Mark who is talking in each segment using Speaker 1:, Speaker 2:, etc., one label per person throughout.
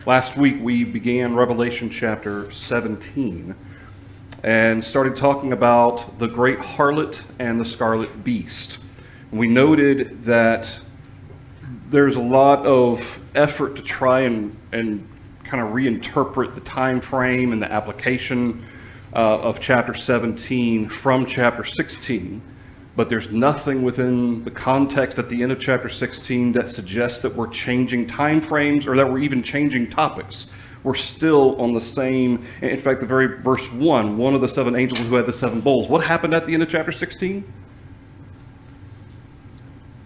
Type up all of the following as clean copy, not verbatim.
Speaker 1: Last week we began Revelation chapter 17 and started talking about the great harlot and the scarlet beast. We noted that there's a lot of effort to try and kind of reinterpret the time frame and the application of chapter 17 from chapter 16. But there's nothing within the context at the end of chapter 16 that suggests that we're changing time frames or that we're even changing topics. We're still on the same. In fact, the very verse 1 of the seven angels who had the seven bowls. What happened at the end of chapter 16?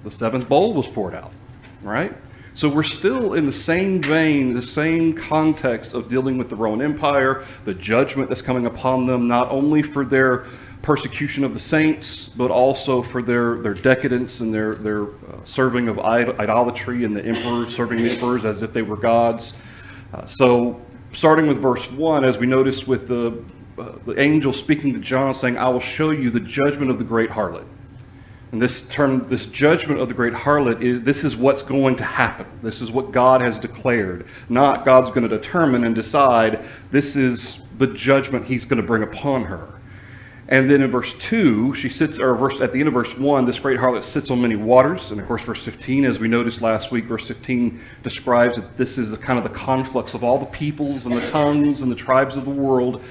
Speaker 1: The seventh bowl was poured out, right? So we're still in the same vein, the same context of dealing with the Roman Empire, the judgment that's coming upon them, not only for their persecution of the saints, but also for their decadence and their serving of idolatry, and the emperors serving the emperors as if they were gods. So starting with verse 1, as we noticed with the angel speaking to John, saying, "I will show you the judgment of the great harlot." And this judgment of the great harlot, this is what's going to happen. This is what God has declared. Not God's going to determine and decide. This is the judgment he's going to bring upon her. And then in verse 2, at the end of verse 1, this great harlot sits on many waters. And of course, verse 15, as we noticed last week, verse 15 describes that this is kind of the conflux of all the peoples and the tongues and the tribes of the world,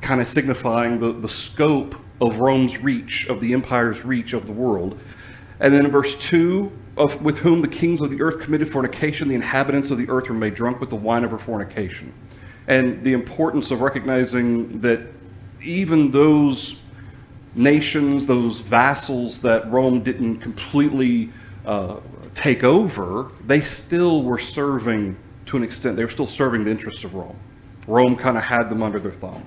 Speaker 1: kind of signifying the scope of Rome's reach, of the empire's reach of the world. And then in verse 2, with whom the kings of the earth committed fornication, the inhabitants of the earth were made drunk with the wine of her fornication. And the importance of recognizing that even those nations, those vassals that Rome didn't completely take over, they still were serving, to an extent, they were still serving the interests of Rome. Rome kind of had them under their thumb.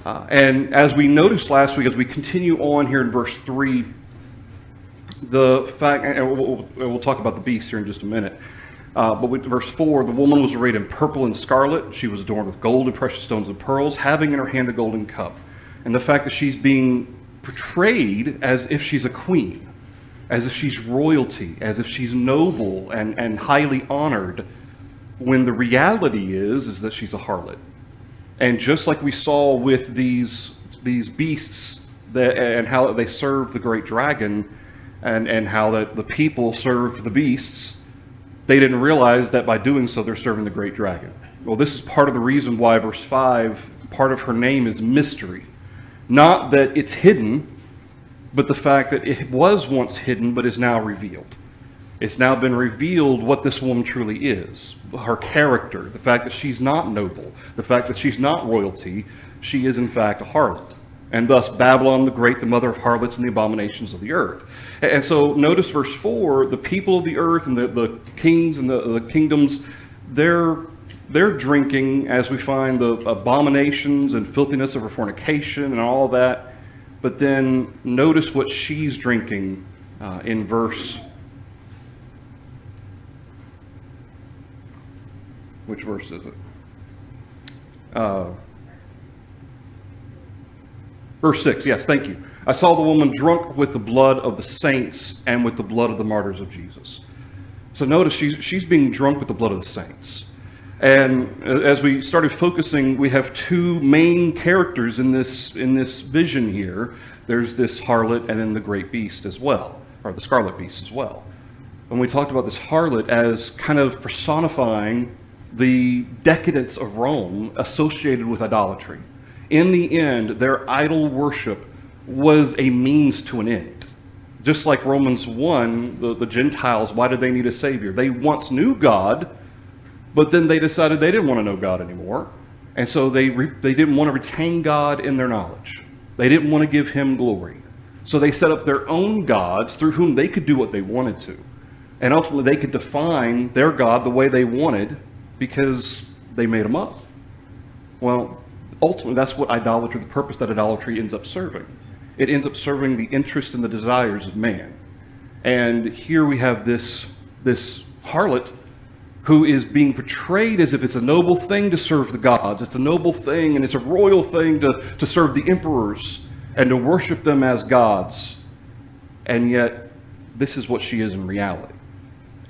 Speaker 1: And as we noticed last week, as we continue on here in verse 3, the fact, and we'll talk about the beast here in just a minute, but with verse 4, the woman was arrayed in purple and scarlet. She was adorned with gold and precious stones and pearls, having in her hand a golden cup. And the fact that she's being portrayed as if she's a queen, as if she's royalty, as if she's noble and highly honored, when the reality is that she's a harlot. And just like we saw with these beasts and how they serve the great dragon, and how that the people serve the beasts, they didn't realize that by doing so they're serving the great dragon. Well, this is part of the reason why verse 5, part of her name is mystery. Not that it's hidden, but the fact that it was once hidden but is now revealed. It's now been revealed what this woman truly is. Her character, the fact that she's not noble, the fact that she's not royalty, she is in fact a harlot. And thus Babylon the Great, the mother of harlots and the abominations of the earth. And so notice verse 4, the people of the earth and the kings and the kingdoms, they're drinking, as we find, the abominations and filthiness of her fornication and all of that. But then notice what she's drinking in verse... Which verse is it? Verse 6, yes, thank you. I saw the woman drunk with the blood of the saints and with the blood of the martyrs of Jesus. So notice she's being drunk with the blood of the saints. And as we started focusing, we have two main characters in this vision here. There's this harlot and then the great beast as well, or the scarlet beast as well. And we talked about this harlot as kind of personifying the decadence of Rome associated with idolatry. In the end, their idol worship was a means to an end. Just like Romans 1, the Gentiles, why did they need a Savior? They once knew God, but then they decided they didn't want to know God anymore. And so they didn't want to retain God in their knowledge. They didn't want to give him glory. So they set up their own gods through whom they could do what they wanted to. And ultimately they could define their God the way they wanted, because they made them up. Well, ultimately, that's what idolatry, the purpose that idolatry ends up serving. It ends up serving the interest and the desires of man. And here we have this harlot who is being portrayed as if it's a noble thing to serve the gods. It's a noble thing and it's a royal thing to serve the emperors and to worship them as gods. And yet, this is what she is in reality.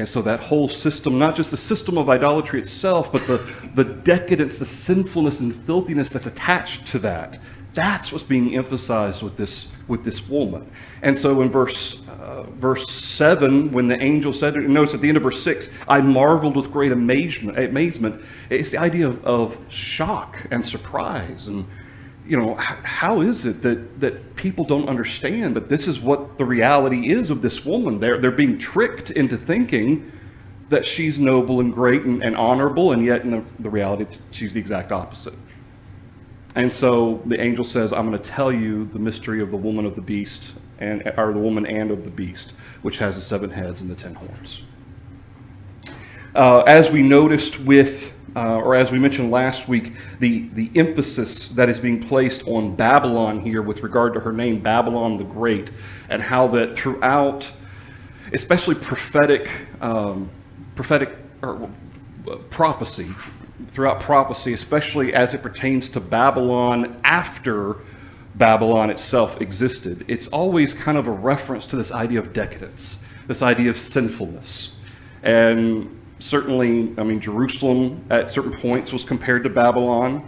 Speaker 1: And so that whole system, not just the system of idolatry itself, but the decadence, the sinfulness and filthiness that's attached to that, that's what's being emphasized with this woman. And so in verse 7, when the angel said, notice at the end of verse 6, I marveled with great amazement. It's the idea of shock and surprise. And, how is it that people don't understand that this is what the reality is of this woman? They're being tricked into thinking that she's noble and great and honorable, and yet in the reality, she's the exact opposite. And so the angel says, I'm going to tell you the mystery of the woman of the beast, or the woman and of the beast, which has the 7 heads and the 10 horns. As we noticed or as we mentioned last week, the emphasis that is being placed on Babylon here with regard to her name, Babylon the Great, and how that throughout, especially prophetic prophecy, throughout prophecy, especially as it pertains to Babylon after Babylon itself existed, it's always kind of a reference to this idea of decadence, this idea of sinfulness. And certainly, Jerusalem at certain points was compared to Babylon,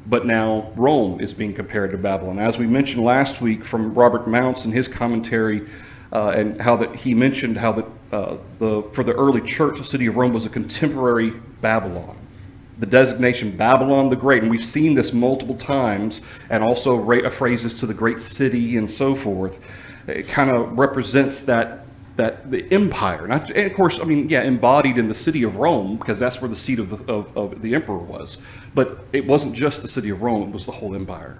Speaker 1: but now Rome is being compared to Babylon. As we mentioned last week from Robert Mounce in his commentary, and how that he mentioned how that for the early church, the city of Rome was a contemporary Babylon. The designation Babylon the Great, and we've seen this multiple times, and also phrases to the great city and so forth. It kind of represents that the empire, and of course, embodied in the city of Rome, because that's where the seat of the emperor was. But it wasn't just the city of Rome; it was the whole empire.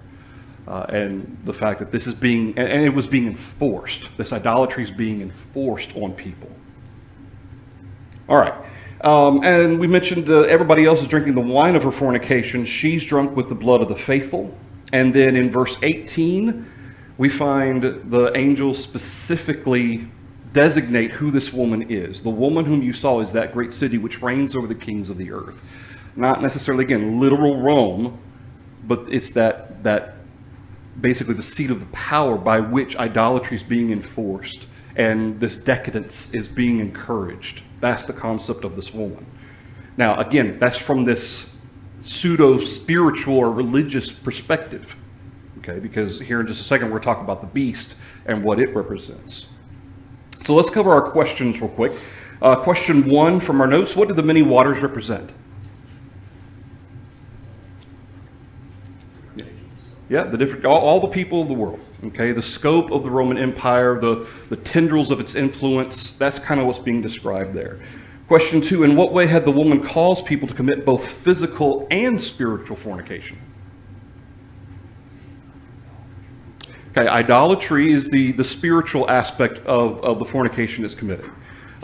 Speaker 1: And the fact that this is and it was being enforced. This idolatry is being enforced on people. All right. And we mentioned everybody else is drinking the wine of her fornication. She's drunk with the blood of the faithful. And then in verse 18, we find the angel specifically designate who this woman is. The woman whom you saw is that great city which reigns over the kings of the earth. Not necessarily, again, literal Rome, but it's that basically the seat of the power by which idolatry is being enforced and this decadence is being encouraged. That's the concept of this woman. Now, again, that's from this pseudo-spiritual or religious perspective, okay? Because here in just a second, we're talking about the beast and what it represents. So let's cover our questions real quick. Question 1 from our notes, what do the many waters represent? Yeah, all the people of the world, okay? The scope of the Roman Empire, the tendrils of its influence, that's kind of what's being described there. Question 2, in what way had the woman caused people to commit both physical and spiritual fornication? Okay, idolatry is the spiritual aspect of the fornication that's committed.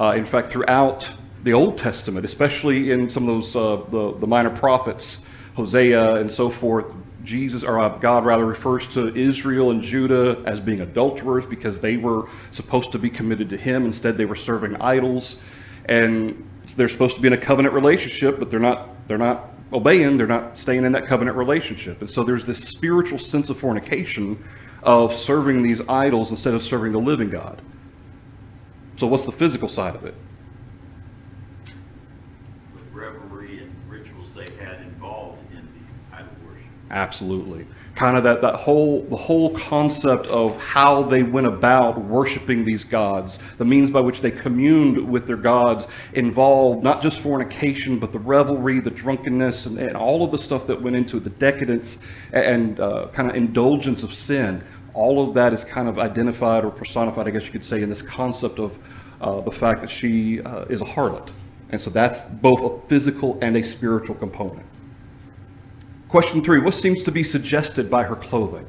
Speaker 1: In fact, throughout the Old Testament, especially in some of those the minor prophets, Hosea and so forth, God refers to Israel and Judah as being adulterers because they were supposed to be committed to him. Instead, they were serving idols, and they're supposed to be in a covenant relationship, but they're not obeying. They're not staying in that covenant relationship. And so there's this spiritual sense of fornication, of serving these idols instead of serving the living God. So what's the physical side of it?
Speaker 2: The revelry and rituals they had involved in the idol worship.
Speaker 1: Absolutely. Kind of the whole concept of how they went about worshiping these gods, the means by which they communed with their gods involved not just fornication, but the revelry, the drunkenness, and all of the stuff that went into it, the decadence and kind of indulgence of sin. All of that is kind of identified or personified, I guess you could say, in this concept of the fact that she is a harlot. And so that's both a physical and a spiritual component. Question 3, what seems to be suggested by her clothing?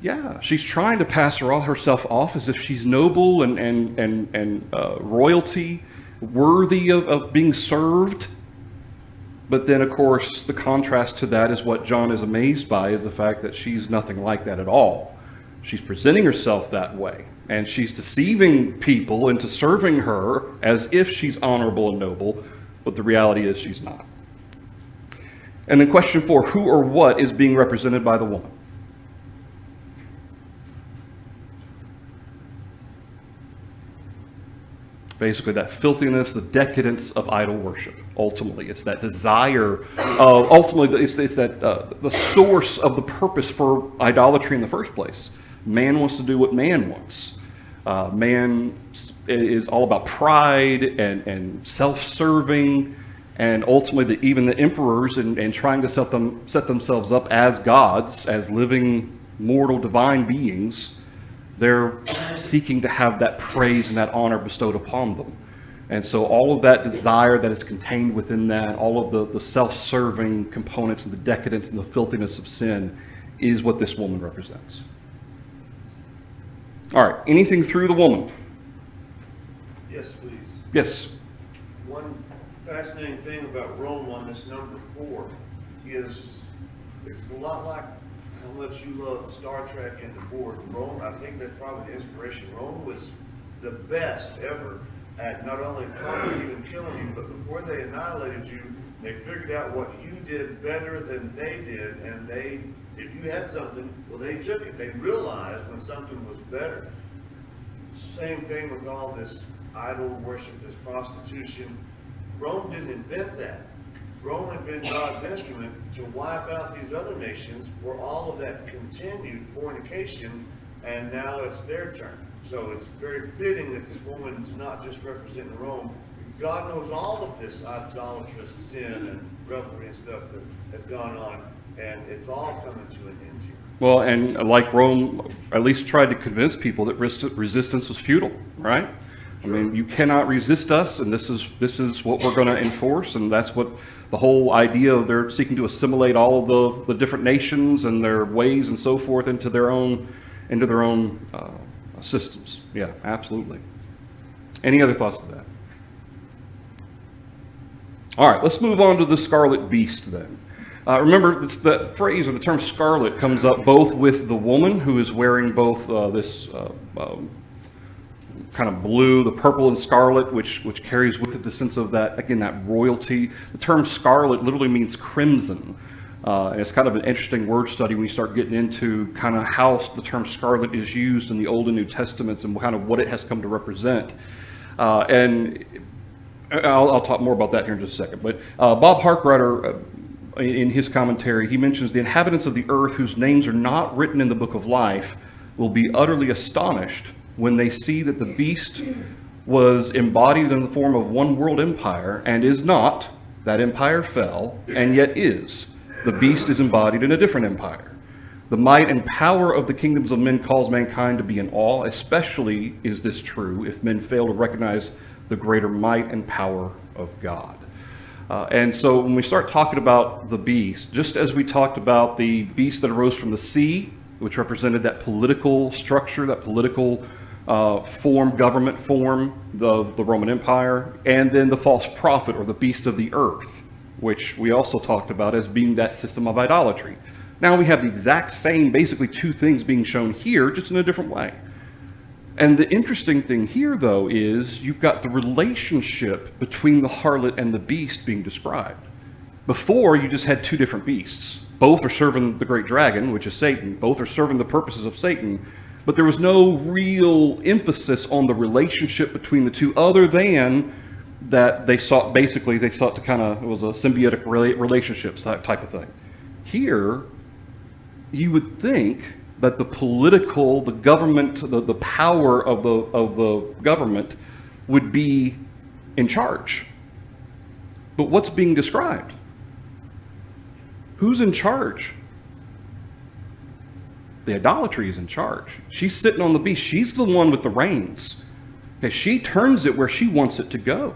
Speaker 1: Yeah, she's trying to pass herself off as if she's noble and royalty, worthy of being served. But then, of course, the contrast to that is what John is amazed by, is the fact that she's nothing like that at all. She's presenting herself that way, and she's deceiving people into serving her as if she's honorable and noble, but the reality is she's not. And then question 4, who or what is being represented by the woman? Basically, that filthiness, the decadence of idol worship. Ultimately, it's that desire. Ultimately, it's that the source of the purpose for idolatry in the first place. Man wants to do what man wants. Man is all about pride and self-serving, and ultimately, even the emperors and trying to set themselves up as gods, as living, mortal, divine beings. They're seeking to have that praise and that honor bestowed upon them. And so all of that desire that is contained within that, all of the self-serving components and the decadence and the filthiness of sin is what this woman represents. All right, anything through the woman?
Speaker 3: Yes, please.
Speaker 1: Yes.
Speaker 3: One fascinating thing about Rome on this number 4 is it's a lot like how much you love Star Trek and the board. Rome, I think that's probably the inspiration. Rome was the best ever at not only conquering you and killing you, but before they annihilated you, they figured out what you did better than they did, and if you had something, well, they took it. They realized when something was better. Same thing with all this idol worship, this prostitution. Rome didn't invent that. Rome had been God's instrument to wipe out these other nations for all of that continued fornication, and now it's their turn. So it's very fitting that this woman is not just representing Rome. God knows all of this idolatrous sin and revelry and stuff that has gone on, and it's all coming to an end here.
Speaker 1: Well, and like Rome at least tried to convince people that resistance was futile, right? I mean, you cannot resist us, and this is what we're going to enforce, and that's what the whole idea of they're seeking to assimilate all of the different nations and their ways and so forth into their own systems. Yeah, absolutely. Any other thoughts to that? All right, let's move on to the scarlet beast then. Remember, the phrase or the term scarlet comes up both with the woman who is wearing both this kind of blue, the purple and scarlet, which carries with it the sense of that, again, that royalty. The term scarlet literally means crimson. And it's kind of an interesting word study when you start getting into kind of how the term scarlet is used in the Old and New Testaments and kind of what it has come to represent. And I'll talk more about that here in just a second. But Bob Harkrider, in his commentary, he mentions the inhabitants of the earth whose names are not written in the book of life will be utterly astonished when they see that the beast was embodied in the form of one world empire and is not. That empire fell, and yet is. The beast is embodied in a different empire. The might and power of the kingdoms of men cause mankind to be in awe. Especially is this true if men fail to recognize the greater might and power of God. And so when we start talking about the beast, just as we talked about the beast that arose from the sea, which represented that political structure, that political government form of the Roman Empire, and then the false prophet or the beast of the earth, which we also talked about as being that system of idolatry. Now we have the exact same, basically two things being shown here, just in a different way. And the interesting thing here, though, is you've got the relationship between the harlot and the beast being described. Before, you just had two different beasts. Both are serving the great dragon, which is Satan. Both are serving the purposes of Satan. But there was no real emphasis on the relationship between the two, other than that they sought to kind of, it was a symbiotic relationships type of thing. Here, you would think that the government, the power of the government would be in charge. But what's being described? Who's in charge? The idolatry is in charge. She's sitting on the beast. She's the one with the reins. Okay, she turns it where she wants it to go.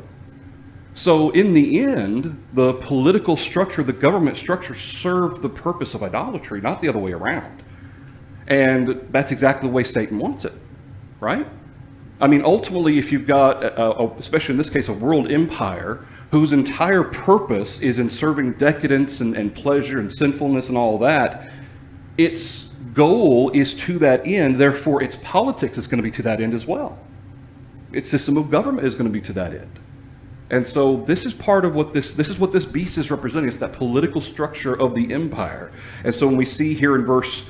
Speaker 1: So in the end, the political structure, the government structure served the purpose of idolatry, not the other way around. And that's exactly the way Satan wants it, right? I mean, ultimately, if you've got, especially in this case, a world empire whose entire purpose is in serving decadence and pleasure and sinfulness and all that, its goal is to that end, therefore its politics is going to be to that end as well. Its system of government is going to be to that end. And so this is part of what this is what this beast is representing. It's that political structure of the empire. And so when we see here in verse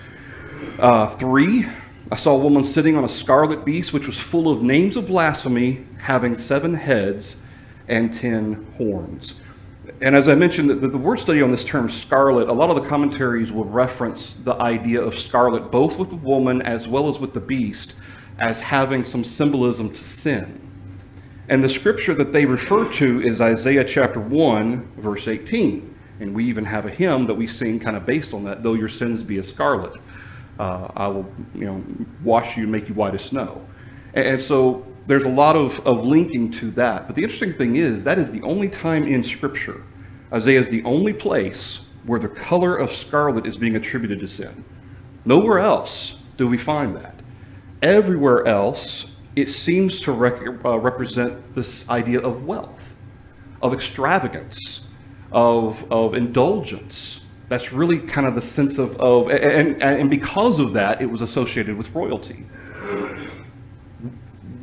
Speaker 1: 3, I saw a woman sitting on a scarlet beast, which was full of names of blasphemy, having 7 heads and 10 horns. And as I mentioned, the word study on this term scarlet, a lot of the commentaries will reference the idea of scarlet, both with the woman as well as with the beast, as having some symbolism to sin. And the scripture that they refer to is Isaiah chapter 1, verse 18. And we even have a hymn that we sing kind of based on that, though your sins be as scarlet. I will, wash you and make you white as snow. And so there's a lot of linking to that. But the interesting thing is, that is the only time in Scripture, Isaiah is the only place where the color of scarlet is being attributed to sin. Nowhere else do we find that. Everywhere else, it seems to represent this idea of wealth, of extravagance, of indulgence. That's really kind of the sense and because of that, it was associated with royalty.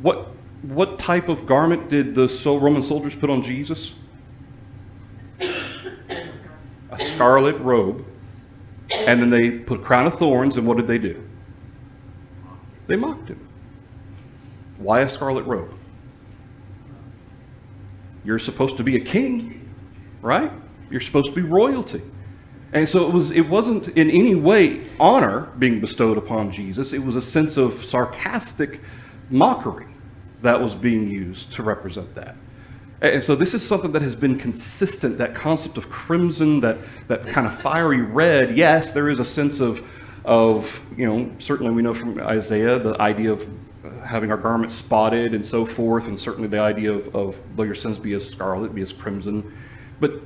Speaker 1: What type of garment did the Roman soldiers put on Jesus? A scarlet robe. And then they put a crown of thorns, and what did they do? They mocked him. Why a scarlet robe? You're supposed to be a king, right? You're supposed to be royalty. And so it wasn't in any way honor being bestowed upon Jesus. It was a sense of sarcastic mockery that was being used to represent that. And so this is something that has been consistent, that concept of crimson, that kind of fiery red. Yes, there is a sense of certainly we know from Isaiah the idea of having our garments spotted and so forth, and certainly the idea of though your sins be as scarlet, be as crimson. But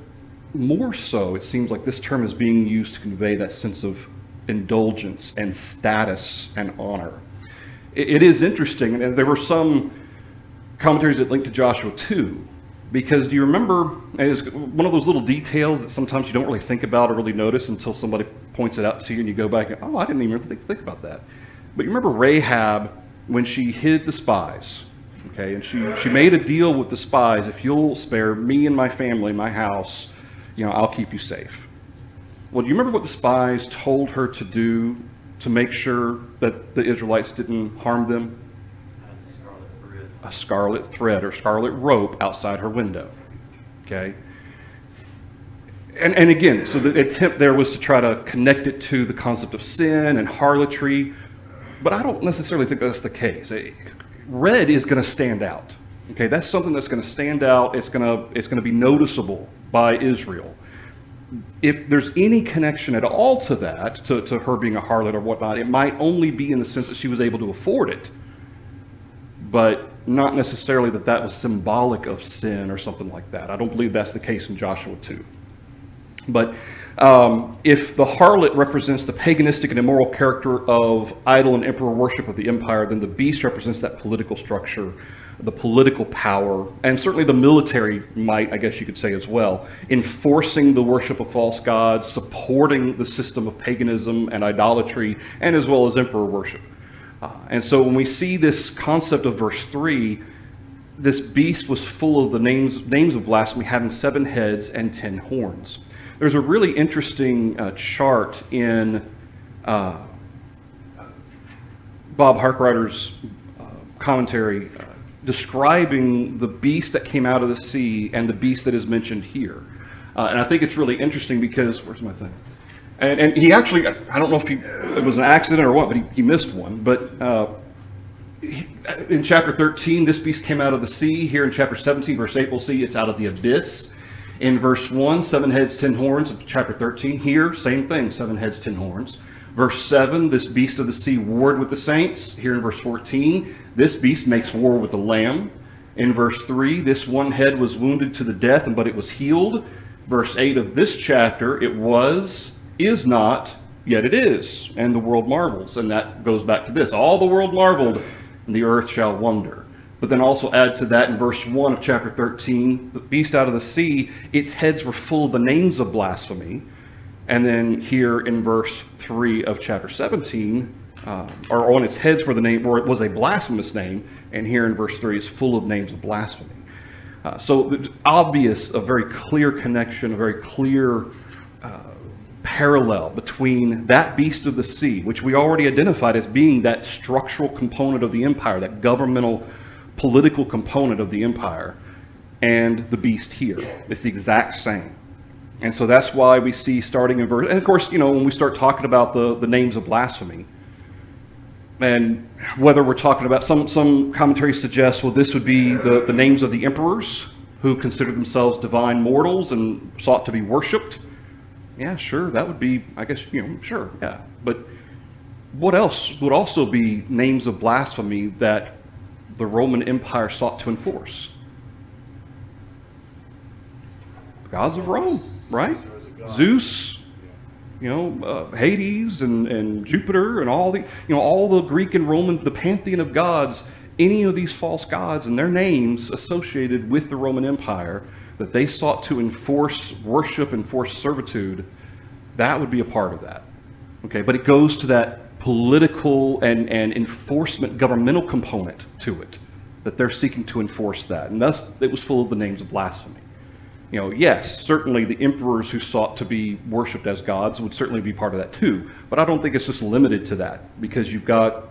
Speaker 1: more so, it seems like this term is being used to convey that sense of indulgence and status and honor. It is interesting, and there were some commentaries that link to Joshua 2, because do you remember, it's one of those little details that sometimes you don't really think about or really notice until somebody points it out to you and you go back and, oh, I didn't even think about that. But you remember Rahab, when she hid the spies, okay, and she made a deal with the spies, if you'll spare me and my family, my house, I'll keep you safe. Well, do you remember what the spies told her to do to make sure that the Israelites didn't harm them? A scarlet thread or scarlet rope outside her window. Okay? And again, so the attempt there was to try to connect it to the concept of sin and harlotry, but I don't necessarily think that's the case. Red is going to stand out. Okay, that's something that's going to stand out. It's going to be noticeable by Israel. If there's any connection at all to that, to her being a harlot or whatnot, it might only be in the sense that she was able to afford it, but not necessarily that was symbolic of sin or something like that. I don't believe that's the case in Joshua 2. But if the harlot represents the paganistic and immoral character of idol and emperor worship of the empire, then the beast represents that political structure, the political power, and certainly the military might, I guess you could say as well, enforcing the worship of false gods, supporting the system of paganism and idolatry, and as well as emperor worship. And so when we see this concept of verse 3, this beast was full of the names of blasphemy, having 7 heads and 10 horns. There's a really interesting chart in Bob Harkrider's commentary describing the beast that came out of the sea and the beast that is mentioned here. And I think it's really interesting because, where's my thing? And he actually, I don't know if it was an accident or what, but he missed one. But in chapter 13, this beast came out of the sea. Here in chapter 17, verse 8, we'll see it's out of the abyss. In verse 1, 7 heads, 10 horns of chapter 13. Here, same thing, 7 heads, 10 horns. Verse 7, this beast of the sea warred with the saints. Here in verse 14, this beast makes war with the Lamb. In verse 3, this one head was wounded to the death, but it was healed. Verse 8 of this chapter, it was, is not, yet it is, and the world marvels. And that goes back to this. All the world marveled, and the earth shall wonder. But then also add to that in verse 1 of chapter 13, the beast out of the sea, its heads were full of the names of blasphemy. And then here in verse 3 of chapter 17, or on its heads were the name, or it was a blasphemous name, and here in verse 3 is full of names of blasphemy. So obvious, a very clear connection, a very clear parallel between that beast of the sea, which we already identified as being that structural component of the empire, that governmental, political component of the empire, and the beast here. It's the exact same. And so that's why we see starting in verse, and of course, when we start talking about the names of blasphemy, and whether we're talking about, some commentaries suggest, well, this would be the names of the emperors who considered themselves divine mortals and sought to be worshipped. Yeah, sure, that would be, I guess, sure, yeah. But what else would also be names of blasphemy that the Roman Empire sought to enforce? The gods of Rome, right? Zeus, Hades and Jupiter and all the Greek and Roman, the pantheon of gods, any of these false gods and their names associated with the Roman Empire that they sought to enforce worship, enforce servitude, that would be a part of that. Okay, but it goes to that political and enforcement governmental component to it, that they're seeking to enforce that. And thus, it was full of the names of blasphemy. Yes, certainly the emperors who sought to be worshipped as gods would certainly be part of that too. But I don't think it's just limited to that, because you've got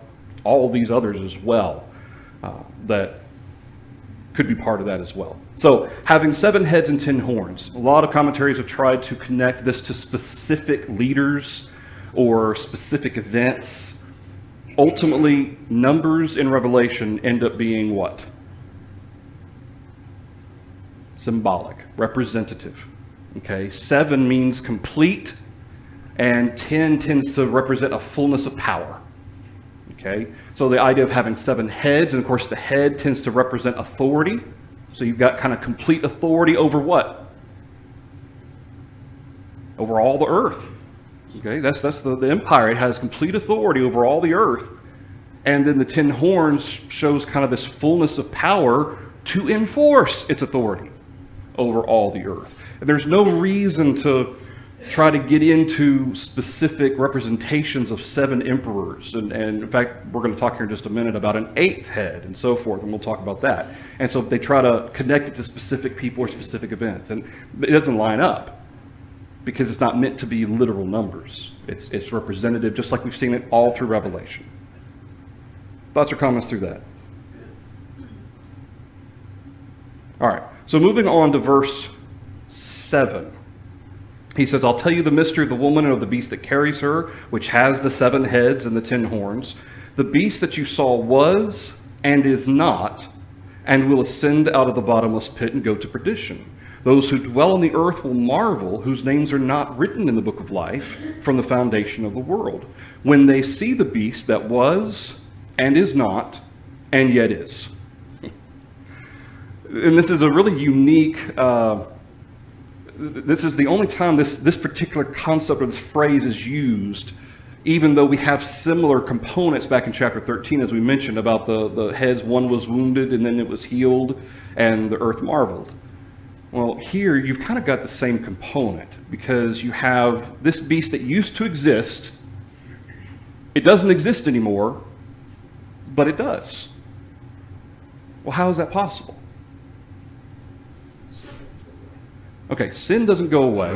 Speaker 1: all these others as well that could be part of that as well. So, having 7 heads and 10 horns, a lot of commentaries have tried to connect this to specific leaders or specific events. Ultimately, numbers in Revelation end up being what? Symbolic, representative. Okay, 7 means complete, and 10 tends to represent a fullness of power. Okay, so the idea of having 7 heads, and of course the head tends to represent authority. So you've got kind of complete authority over what? Over all the earth. Okay, that's the empire. It has complete authority over all the earth. And then the 10 horns shows kind of this fullness of power to enforce its authority over all the earth. And there's no reason to try to get into specific representations of 7 emperors. And in fact, we're going to talk here in just a minute about an 8th head and so forth, and we'll talk about that. And so they try to connect it to specific people or specific events. And it doesn't line up because it's not meant to be literal numbers. It's representative, just like we've seen it all through Revelation. Thoughts or comments through that? All right, so moving on to verse 7. He says, I'll tell you the mystery of the woman and of the beast that carries her, which has the 7 heads and the 10 horns. The beast that you saw was and is not, and will ascend out of the bottomless pit and go to perdition. Those who dwell on the earth will marvel, whose names are not written in the book of life from the foundation of the world, when they see the beast that was and is not and yet is. And this is a really unique, this is the only time this particular concept or this phrase is used, even though we have similar components back in chapter 13, as we mentioned, about the heads. One was wounded and then it was healed, and the earth marveled. Well, here you've kind of got the same component, because you have this beast that used to exist. It doesn't exist anymore, but it does. Well, how is that possible? Okay, sin doesn't go away,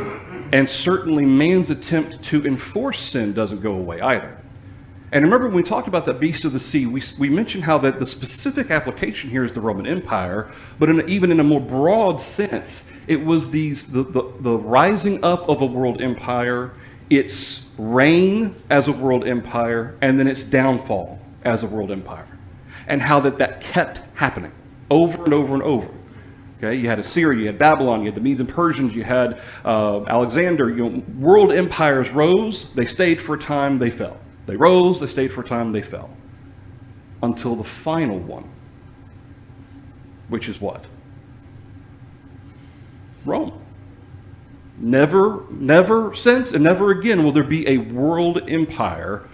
Speaker 1: and certainly man's attempt to enforce sin doesn't go away either. And remember, when we talked about that beast of the sea, we mentioned how that the specific application here is the Roman Empire, but even in a more broad sense, it was the rising up of a world empire, its reign as a world empire, and then its downfall as a world empire. And how that kept happening over and over and over. Okay, you had Assyria, you had Babylon, you had the Medes and Persians, you had Alexander. World empires rose, they stayed for a time, they fell. They rose, they stayed for a time, they fell. Until the final one, which is what? Rome. Never since and never again will there be a world empire,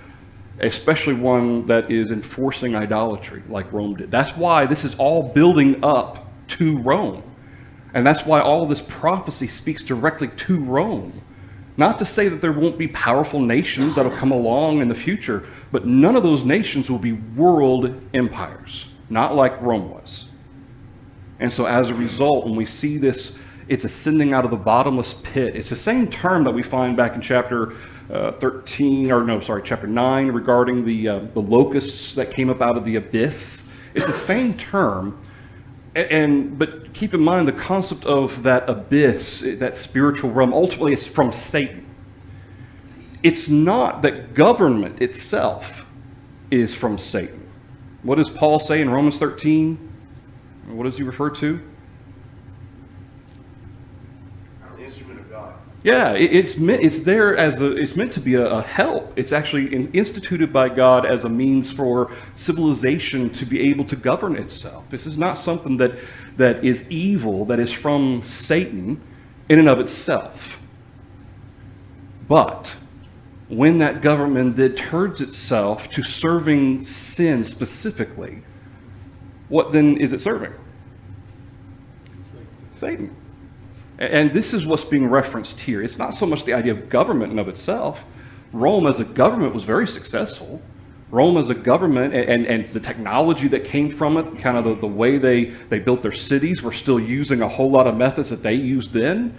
Speaker 1: especially one that is enforcing idolatry like Rome did. That's why this is all building up to Rome. And that's why all of this prophecy speaks directly to Rome. Not to say that there won't be powerful nations that'll come along in the future, but none of those nations will be world empires, not like Rome was. And so as a result, when we see this It's ascending out of the bottomless pit. It's the same term that we find back in chapter 9 regarding the locusts that came up out of the abyss. It's the same term. But keep in mind the concept of that abyss, that spiritual realm, ultimately is from Satan. It's not that government itself is from Satan. What does Paul say in Romans 13? What does he refer to?
Speaker 3: An instrument of God.
Speaker 1: Yeah, it's meant to be a help. It's actually instituted by God as a means for civilization to be able to govern itself. This is not something that is evil, that is from Satan in and of itself. But when that government then turns itself to serving sin specifically, what then is it serving? Satan. And this is what's being referenced here. It's not so much the idea of government in of itself. Rome as a government was very successful. Rome as a government and the technology that came from it, kind of the way they built their cities, were still using a whole lot of methods that they used then.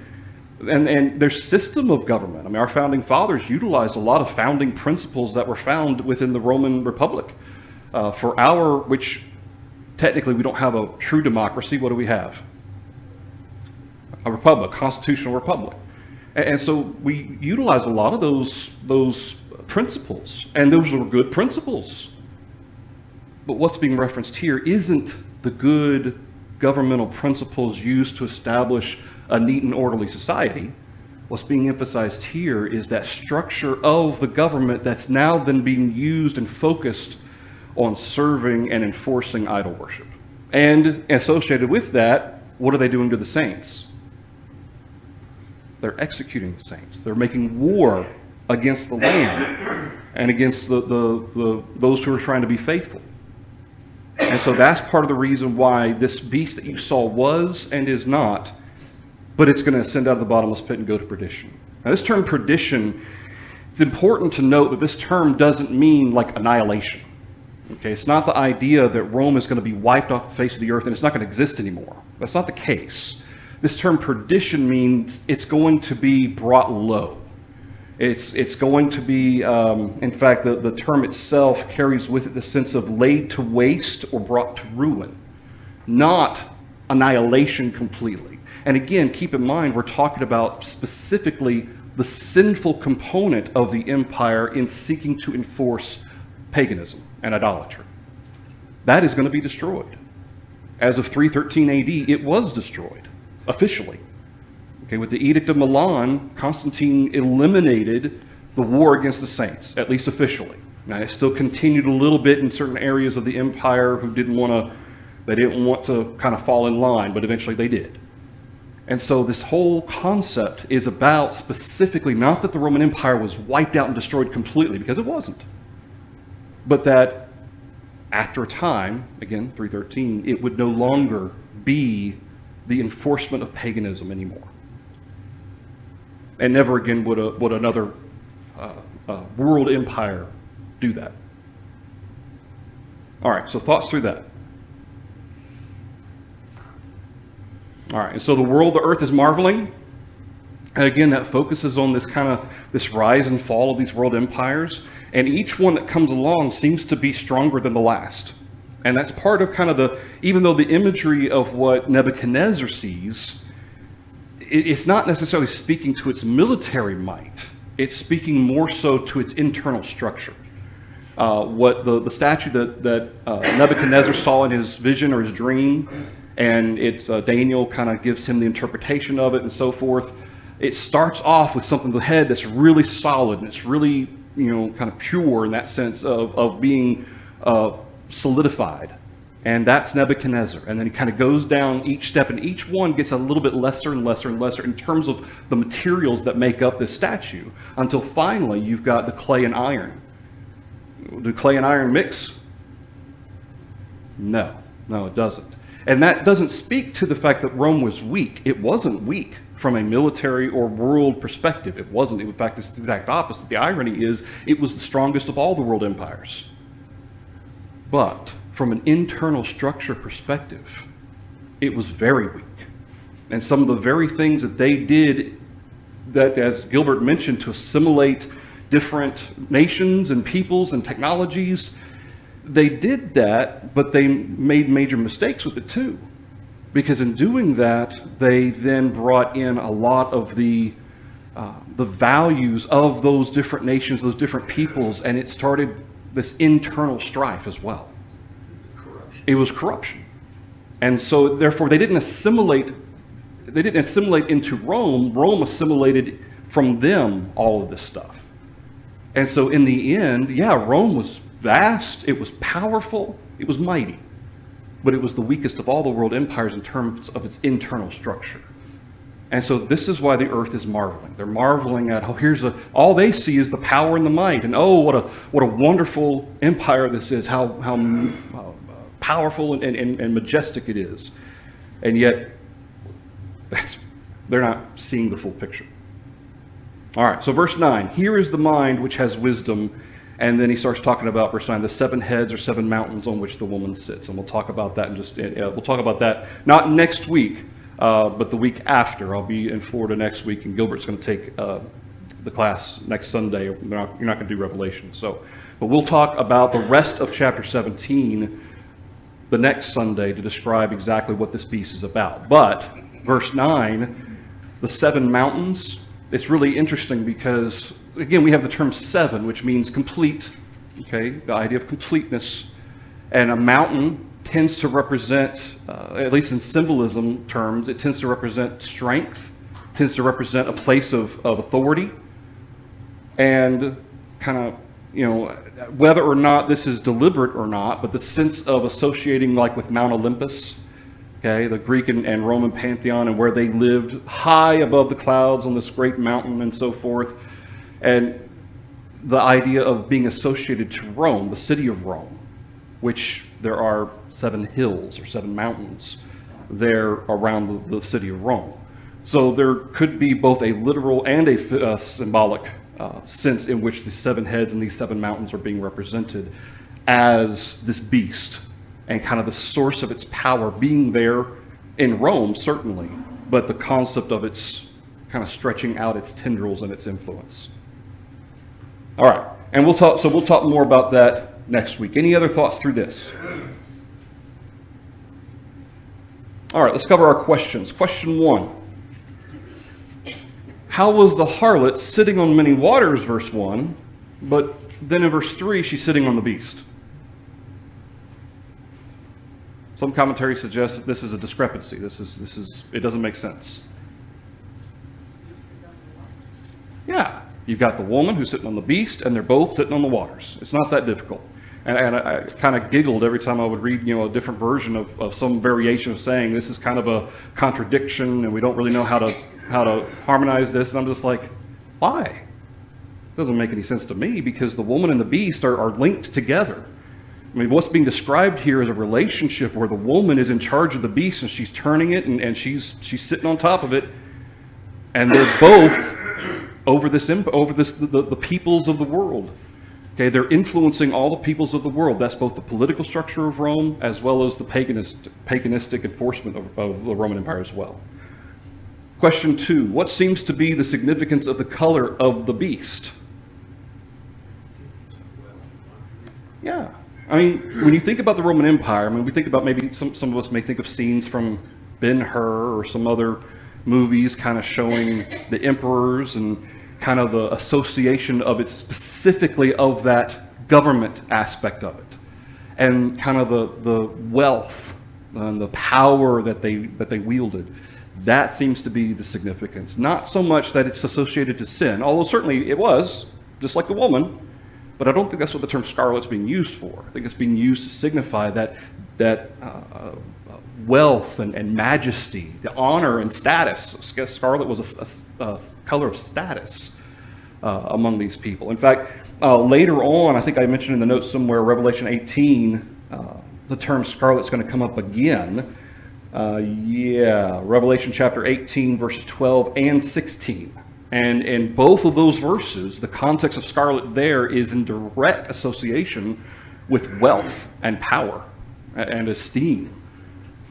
Speaker 1: And their system of government. I mean, our founding fathers utilized a lot of founding principles that were found within the Roman Republic. Which technically we don't have a true democracy. What do we have? A republic, constitutional republic. And so we utilize a lot of those principles, and those were good principles. But what's being referenced here isn't the good governmental principles used to establish a neat and orderly society. What's being emphasized here is that structure of the government that's now then being used and focused on serving and enforcing idol worship. And associated with that, what are they doing to the saints? They're executing the saints. They're making war against the Lamb and against those who are trying to be faithful. And so that's part of the reason why this beast that you saw was and is not, but it's going to ascend out of the bottomless pit and go to perdition. Now this term perdition, it's important to note that this term doesn't mean like annihilation. Okay, it's not the idea that Rome is going to be wiped off the face of the earth and it's not going to exist anymore. That's not the case. This term perdition means it's going to be brought low. It's going to be, in fact, the term itself carries with it the sense of laid to waste or brought to ruin, not annihilation completely. And again, keep in mind, we're talking about specifically the sinful component of the empire in seeking to enforce paganism and idolatry. That is going to be destroyed. As of 313 AD, it was destroyed, officially. Okay, with the Edict of Milan, Constantine eliminated the war against the saints, at least officially. Now, it still continued a little bit in certain areas of the empire who didn't want to kind of fall in line, but eventually they did. And so this whole concept is about specifically not that the Roman Empire was wiped out and destroyed completely, because it wasn't, but that after a time, again, 313, it would no longer be the enforcement of paganism anymore. And never again would another world empire do that. All right, so thoughts through that. All right, and so the earth is marveling. And again, that focuses on this rise and fall of these world empires. And each one that comes along seems to be stronger than the last. And that's part of even though the imagery of what Nebuchadnezzar sees, it's not necessarily speaking to its military might. It's speaking more so to its internal structure. What the statue that Nebuchadnezzar saw in his vision or his dream, and it's Daniel kind of gives him the interpretation of it and so forth. It starts off with something, the head that's really solid and it's really, kind of pure in that sense of being solidified. And that's Nebuchadnezzar. And then he kind of goes down each step, and each one gets a little bit lesser and lesser and lesser in terms of the materials that make up this statue, until finally you've got the clay and iron. Do clay and iron mix? No, it doesn't. And that doesn't speak to the fact that Rome was weak. It wasn't weak from a military or world perspective. It wasn't. In fact, it's the exact opposite. The irony is it was the strongest of all the world empires. But from an internal structure perspective, it was very weak. And some of the very things that they did, that, as Gilbert mentioned, to assimilate different nations and peoples and technologies, they did that, but they made major mistakes with it too. Because in doing that, they then brought in a lot of the values of those different nations, those different peoples, and it started this internal strife as well. It was corruption. And so therefore they didn't assimilate into Rome. Rome assimilated from them all of this stuff. And so in the end, yeah, Rome was vast, it was powerful, it was mighty, but it was the weakest of all the world empires in terms of its internal structure. And so this is why the earth is marveling. They're marveling at, oh, all they see is the power and the might, and oh, what a wonderful empire this is, how powerful and majestic it is. And yet, they're not seeing the full picture. All right, so verse 9, here is the mind which has wisdom, and then he starts talking about, verse 9, the 7 heads or 7 mountains on which the woman sits. And we'll talk about that we'll talk about that not next week, but the week after. I'll be in Florida next week, and Gilbert's going to take the class next Sunday. You're not going to do Revelation. But we'll talk about the rest of chapter 17 the next Sunday to describe exactly what this beast is about. But verse 9, the 7 mountains, it's really interesting because, again, we have the term 7, which means complete, okay, the idea of completeness. And a mountain tends to represent, at least in symbolism terms, it tends to represent strength, tends to represent a place of authority, and kind of, whether or not this is deliberate or not, but the sense of associating like with Mount Olympus, okay, the Greek and Roman pantheon, and where they lived high above the clouds on this great mountain and so forth, and the idea of being associated to Rome, the city of Rome, which there are 7 hills or 7 mountains there around the city of Rome. So there could be both a literal and a symbolic sense in which the 7 heads and these 7 mountains are being represented as this beast, and kind of the source of its power being there in Rome, certainly, but the concept of its kind of stretching out its tendrils and its influence. All right, and we'll talk more about that next week. Any other thoughts through this? All right, let's cover our questions. Question 1. How was the harlot sitting on many waters, verse 1, but then in verse 3, she's sitting on the beast? Some commentary suggests that this is a discrepancy. It doesn't make sense. Yeah, you've got the woman who's sitting on the beast, and they're both sitting on the waters. It's not that difficult. And I kind of giggled every time I would read, a different version of some variation of saying this is kind of a contradiction, and we don't really know how to harmonize this. And I'm just like, why? It doesn't make any sense to me, because the woman and the beast are linked together. I mean, what's being described here is a relationship where the woman is in charge of the beast, and she's turning it, and she's sitting on top of it, and they're both over the peoples of the world. Okay, they're influencing all the peoples of the world. That's both the political structure of Rome as well as the paganistic enforcement of the Roman Empire as well. Question 2, what seems to be the significance of the color of the beast? Yeah. I mean, when you think about the Roman Empire, we think about, maybe some of us may think of scenes from Ben-Hur or some other movies kind of showing the emperors and kind of the association of it, specifically of that government aspect of it, and kind of the wealth and the power that they wielded. That seems to be the significance. Not so much that it's associated to sin, although certainly it was, just like the woman. But I don't think that's what the term scarlet's being used for. I think it's being used to signify that wealth and majesty, the honor and status. Scarlet was a color of status among these people. In fact, later on, I think I mentioned in the notes somewhere, Revelation 18, the term scarlet's going to come up again. Revelation chapter 18, verses 12 and 16. And in both of those verses, the context of scarlet there is in direct association with wealth and power and esteem.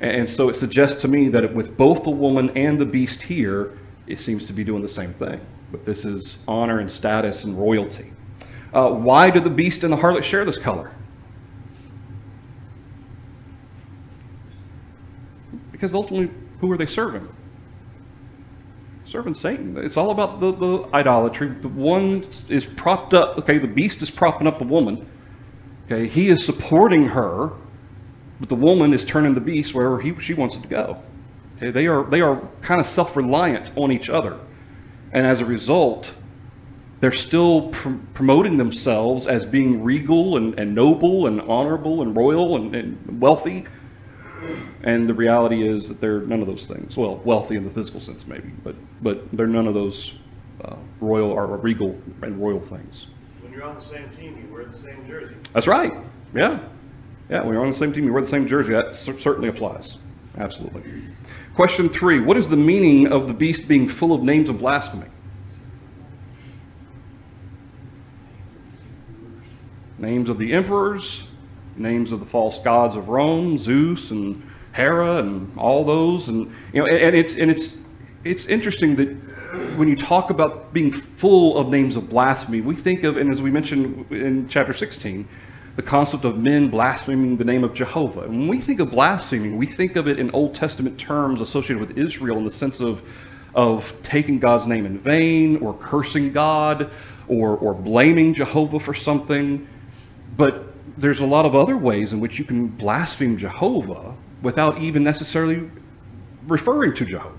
Speaker 1: And so it suggests to me that with both the woman and the beast here, it seems to be doing the same thing. But this is honor and status and royalty. Why do the beast and the harlot share this color? Because ultimately, who are they serving? Serving Satan. It's all about the idolatry. The one is propped up, okay, the beast is propping up the woman. Okay, he is supporting her, but the woman is turning the beast wherever she wants it to go. Okay, they are kind of self-reliant on each other. And as a result, they're still promoting themselves as being regal and noble and honorable and royal and wealthy. And the reality is that they're none of those things. Well, wealthy in the physical sense maybe, but they're none of those royal or regal and royal things.
Speaker 3: When you're on the same team, you wear the same jersey.
Speaker 1: That's right. Yeah. Yeah, when you're on the same team, you wear the same jersey. That certainly applies. Absolutely. Question 3. What is the meaning of the beast being full of names of blasphemy? Names of the emperors, names of the false gods of Rome, Zeus and Hera and all those. And it's interesting that when you talk about being full of names of blasphemy, we think of, and as we mentioned in chapter 16, the concept of men blaspheming the name of Jehovah. And when we think of blaspheming, we think of it in Old Testament terms associated with Israel in the sense of taking God's name in vain or cursing God or blaming Jehovah for something. But there's a lot of other ways in which you can blaspheme Jehovah without even necessarily referring to Jehovah.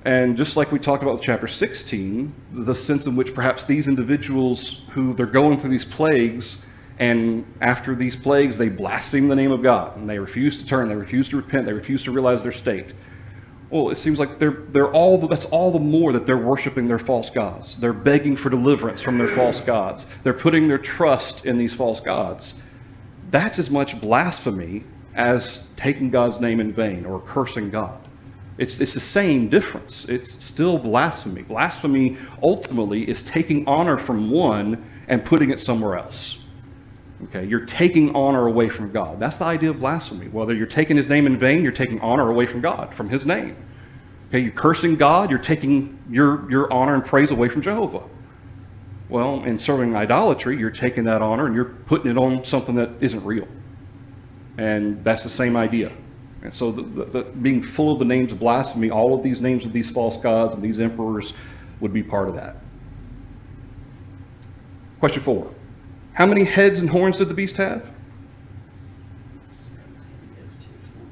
Speaker 1: And just like we talked about with chapter 16, the sense in which perhaps these individuals who they're going through these plagues, and after these plagues they blaspheme the name of God, and they refuse to turn, they refuse to repent, they refuse to realize their state. Well, it seems like that's all the more that they're worshiping their false gods. They're begging for deliverance from their false gods. They're putting their trust in these false gods. That's as much blasphemy as taking God's name in vain or cursing God. It's the same difference. It's still blasphemy. Blasphemy ultimately is taking honor from one and putting it somewhere else. Okay, you're taking honor away from God. That's the idea of blasphemy. Whether you're taking his name in vain, you're taking honor away from God, from his name. Okay, you're cursing God, you're taking your honor and praise away from Jehovah. Well, in serving idolatry, you're taking that honor and you're putting it on something that isn't real. And that's the same idea. And so the being full of the names of blasphemy, all of these names of these false gods and these emperors would be part of that. Question 4. How many heads and horns did the beast have?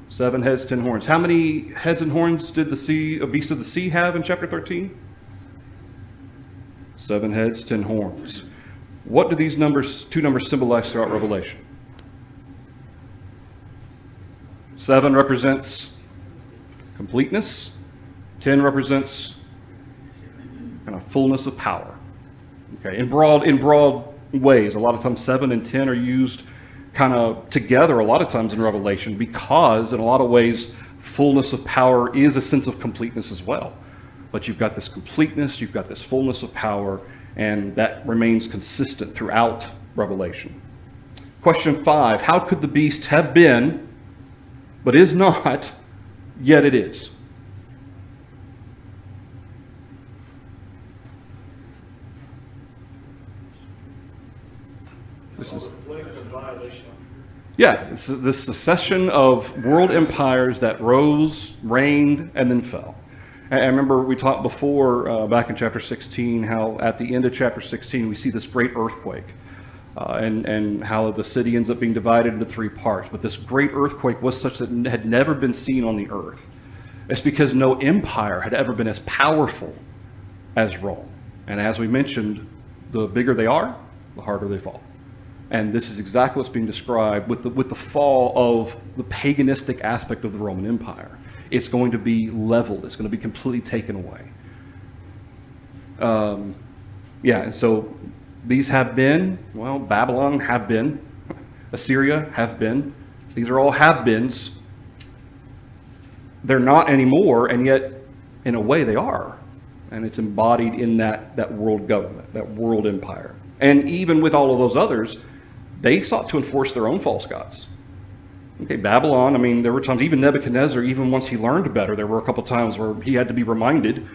Speaker 1: 7 heads, 10 horns. How many heads and horns did a beast of the sea have in chapter 13? 7 heads, 10 horns. What do these two numbers symbolize throughout Revelation? 7 represents completeness. 10 represents kind of fullness of power. Okay, in broad ways. A lot of times 7 and 10 are used kind of together a lot of times in Revelation because in a lot of ways fullness of power is a sense of completeness as well. But you've got this completeness, you've got this fullness of power, and that remains consistent throughout Revelation. Question 5. How could the beast have been, but is not, yet it is? This is this is the succession of world empires that rose, reigned, and then fell. I remember we talked before back in chapter 16 how at the end of chapter 16 we see this great earthquake and how the city ends up being divided into 3 parts. But this great earthquake was such that it had never been seen on the earth. It's because no empire had ever been as powerful as Rome. And as we mentioned, the bigger they are, the harder they fall. And this is exactly what's being described with the fall of the paganistic aspect of the Roman Empire. It's going to be leveled. It's going to be completely taken away. And so these have been, well, Babylon have been, Assyria have been. These are all have-beens. They're not anymore, and yet, in a way, they are. And it's embodied in that world government, that world empire. And even with all of those others, they sought to enforce their own false gods. Okay, Babylon, I mean, there were times, even Nebuchadnezzar, even once he learned better, there were a couple times where he had to be reminded,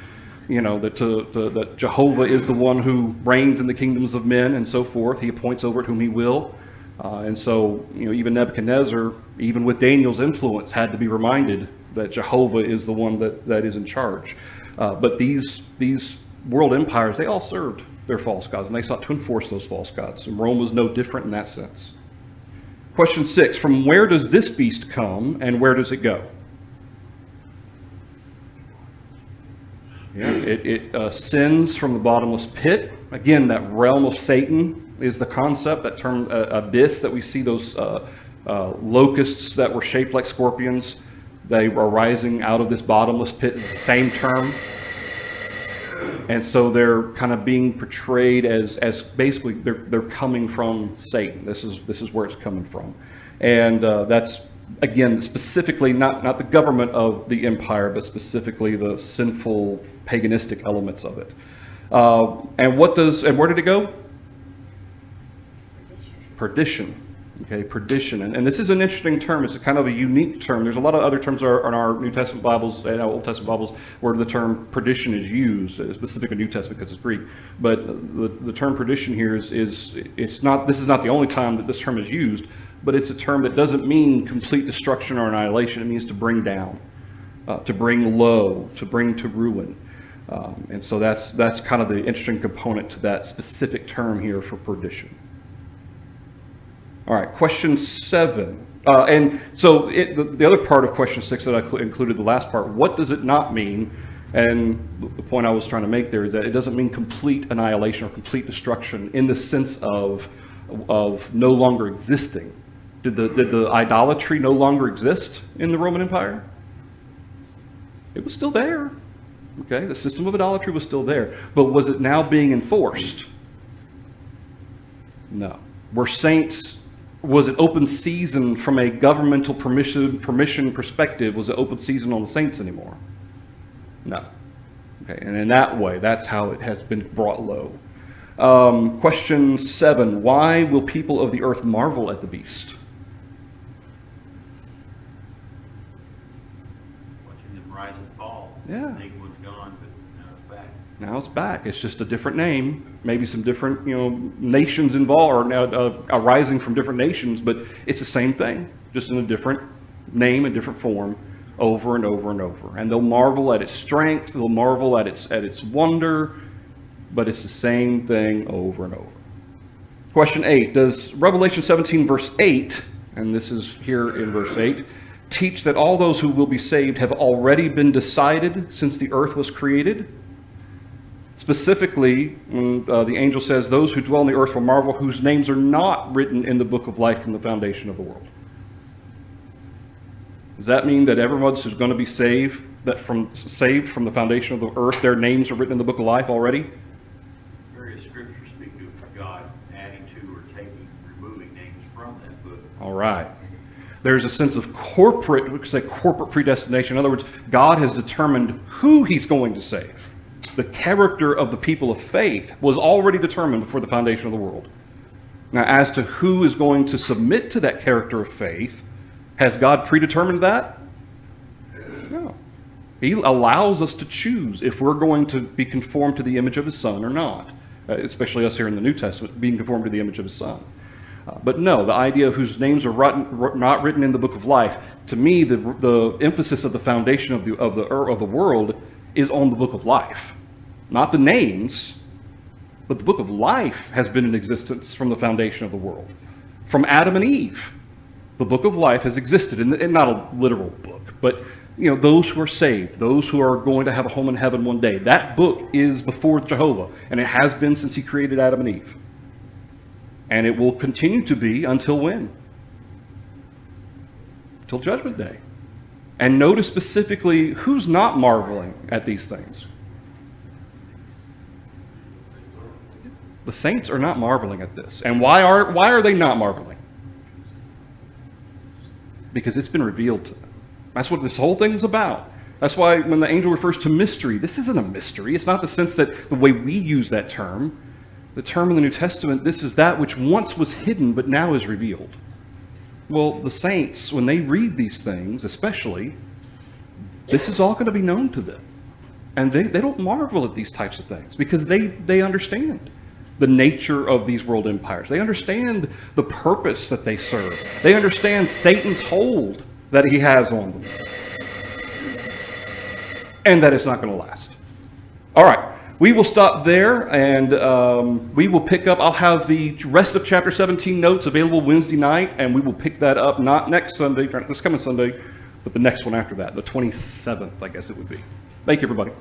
Speaker 1: that Jehovah is the one who reigns in the kingdoms of men and so forth. He appoints over it whom he will. And so, even Nebuchadnezzar, even with Daniel's influence, had to be reminded that Jehovah is the one that is in charge. But these world empires, they all served their false gods, and they sought to enforce those false gods. And Rome was no different in that sense. Question 6, from where does this beast come, and where does it go? Yeah, it ascends from the bottomless pit. Again, that realm of Satan is the concept, that term abyss that we see, those locusts that were shaped like scorpions. They are rising out of this bottomless pit. It's the same term. And so they're kind of being portrayed as basically they're coming from Satan. This is where it's coming from. And that's, again, specifically not the government of the empire, but specifically the sinful paganistic elements of it. And where did it go? Perdition. Okay, perdition. And this is an interesting term. It's a kind of a unique term. There's a lot of other terms in our New Testament Bibles and our Old Testament Bibles where the term perdition is used, specifically New Testament because it's Greek. But the term perdition here this is not the only time that this term is used, but it's a term that doesn't mean complete destruction or annihilation. It means to bring down, to bring low, to bring to ruin. And so that's kind of the interesting component to that specific term here for perdition. All right, question 7. And so the other part of question 6 that I included, the last part, what does it not mean? And the point I was trying to make there is that it doesn't mean complete annihilation or complete destruction in the sense of no longer existing. Did the idolatry no longer exist in the Roman Empire? It was still there. Okay, the system of idolatry was still there. But was it now being enforced? No. Was it open season from a governmental permission perspective? Was it open season on the saints anymore? No. Okay, and in that way, that's how it has been brought low. Question 7, why will people of the earth marvel at the beast?
Speaker 2: Watching them rise and fall.
Speaker 1: Yeah.
Speaker 2: Thinking what's gone, but now it's back.
Speaker 1: Now it's back. It's just a different name. Maybe some different, nations involved, or arising from different nations, but it's the same thing, just in a different name, a different form, over and over and over. And they'll marvel at its strength. They'll marvel at its wonder, but it's the same thing over and over. Question 8, does Revelation 17 verse 8, and this is here in verse 8, teach that all those who will be saved have already been decided since the earth was created? Specifically, when the angel says, those who dwell on the earth will marvel, whose names are not written in the book of life from the foundation of the world. Does that mean that everyone who's going to be saved from the foundation of the earth, their names are written in the book of life already?
Speaker 2: Various scriptures speak of God adding to or removing names from that book.
Speaker 1: All right. There's a sense of corporate predestination. In other words, God has determined who he's going to save. The character of the people of faith was already determined before the foundation of the world. Now, as to who is going to submit to that character of faith, has God predetermined that? No. He allows us to choose if we're going to be conformed to the image of his Son or not, especially us here in the New Testament, being conformed to the image of his Son. But no, the idea of whose names are not written in the book of life, to me, the emphasis of the foundation of the world is on the book of life. Not the names, but the book of life has been in existence from the foundation of the world. From Adam and Eve, the book of life has existed, and not a literal book, but those who are saved, those who are going to have a home in heaven one day, that book is before Jehovah, and it has been since he created Adam and Eve. And it will continue to be until when? Till Judgment Day. And notice specifically who's not marveling at these things. The saints are not marveling at this. And why are they not marveling? Because it's been revealed to them. That's what this whole thing is about. That's why when the angel refers to mystery, this isn't a mystery. It's not the sense that the way we use that term. The term in the New Testament, this is that which once was hidden but now is revealed. Well, the saints, when they read these things, especially, this is all going to be known to them. And they don't marvel at these types of things because they understand the nature of these world empires. They understand the purpose that they serve. They understand Satan's hold that he has on them. And that it's not going to last. All right. We will stop there, and we will pick up. I'll have the rest of chapter 17 notes available Wednesday night, and we will pick that up not next Sunday, this coming Sunday, but the next one after that, the 27th, I guess it would be. Thank you, everybody.